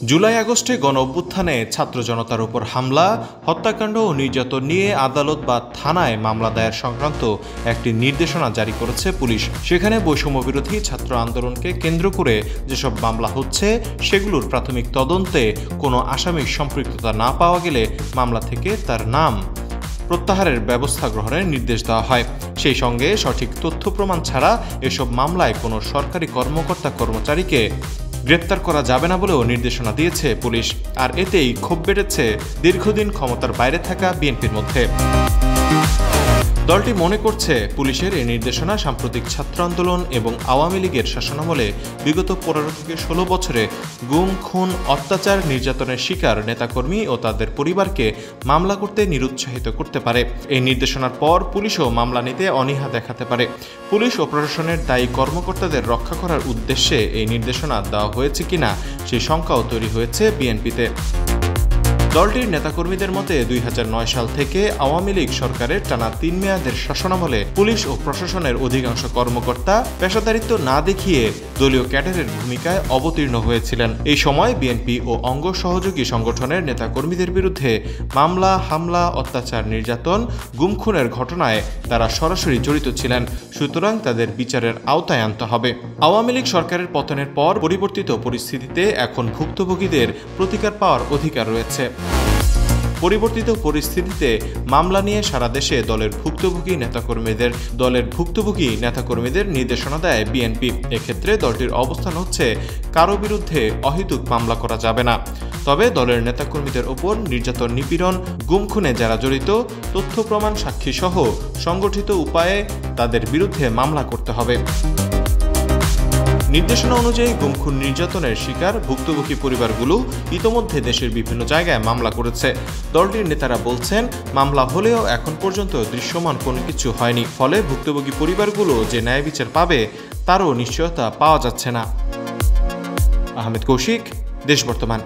জুলাই আগস্টে গণঅভ্যুত্থানে ছাত্র জনতার উপর হামলা, হত্যাকাণ্ড ও নির্যাতন নিয়ে আদালত বা থানায় মামলা দায়ের সংক্রান্ত একটি নির্দেশনা জারি করেছে পুলিশ। সেখানে বৈষম্যবিরোধী ছাত্র আন্দোলনকে কেন্দ্র করে যেসব মামলা হচ্ছে সেগুলোর প্রাথমিক তদন্তে কোনো আসামির সম্পৃক্ততা না পাওয়া গেলে মামলা থেকে তার নাম প্রত্যাহারের ব্যবস্থা গ্রহণের নির্দেশ দেওয়া হয়। সেই সঙ্গে সঠিক তথ্য প্রমাণ ছাড়া এসব মামলায় কোনো সরকারি কর্মকর্তা-কর্মচারীকে গ্রেপ্তার করা যাবে না বলেও নির্দেশনা দিয়েছে পুলিশ। আর এতেই ক্ষোভ বেড়েছে দীর্ঘদিন ক্ষমতার বাইরে থাকা বিএনপির মধ্যে। দলটি মনে করছে পুলিশের এই নির্দেশনা সাম্প্রতিক ছাত্র আন্দোলন এবং আওয়ামী লীগের শাসনামলে বিগত 15 থেকে 16 বছরে গুম, খুন, অত্যাচার, নির্যাতনের শিকার নেতাকর্মী ও তাদের পরিবারকে মামলা করতে নিরুৎসাহিত করতে পারে। এই নির্দেশনার পর পুলিশও মামলা নিতে অনীহা দেখাতে পারে। পুলিশ ও প্রশাসনের দায়ী কর্মকর্তাদের রক্ষা করার উদ্দেশ্যে এই নির্দেশনা দেওয়া হয়েছে কিনা সেই শঙ্কাও তৈরি হয়েছে বিএনপিতে। দলটির নেতাকর্মীদের মতে 2009 সাল থেকে আওয়ামী লীগ সরকারের টানা 3 মেয়াদের শাসনামলে পুলিশ ও প্রশাসনের অধিকাংশ কর্মকর্তা পেশাদারিত্ব না দেখিয়ে দলীয় ক্যাডারের ভূমিকায় অবতীর্ণ হয়েছিলেন। এই সময় বিএনপি ও অঙ্গ সহযোগী সংগঠনের নেতাকর্মীদের বিরুদ্ধে মামলা, হামলা, অত্যাচার, নির্যাতন, গুম, খুনের ঘটনায় তারা সরাসরি জড়িত ছিলেন। সুতরাং তাদের বিচারের আওতায় আনতে হবে। আওয়ামী লীগ সরকারের পতনের পর পরিবর্তিত পরিস্থিতিতে এখন ভুক্তভোগীদের প্রতিকার পাওয়ার অধিকার রয়েছে। পরিবর্তিত পরিস্থিতিতে মামলা নিয়ে সারা দেশে দলের ভুক্তভোগী নেতাকর্মীদের নির্দেশনা দেয় বিএনপি। এক্ষেত্রে দলটির অবস্থান হচ্ছে কারো বিরুদ্ধে অহেতুক মামলা করা যাবে না। তবে দলের নেতাকর্মীদের ওপর নির্যাতন, নিপীড়ন, গুম, খুনে যারা জড়িত, তথ্য প্রমাণ, সাক্ষী সহ সংগঠিত উপায়ে তাদের বিরুদ্ধে মামলা করতে হবে। নির্দেশনা অনুযায়ী গুম, খুন, নির্যাতনের শিকার ভুক্তভোগী পরিবারগুলো ইতোমধ্যে দেশের বিভিন্ন জায়গায় মামলা করেছে। দলটির নেতারা বলছেন, মামলা হলেও এখন পর্যন্ত দৃশ্যমান কোনো কিছু হয়নি। ফলে ভুক্তভোগী পরিবারগুলো যে ন্যায় বিচার পাবে তারও নিশ্চয়তা পাওয়া যাচ্ছে না। আহমেদ কৌশিক, দেশ বর্তমান।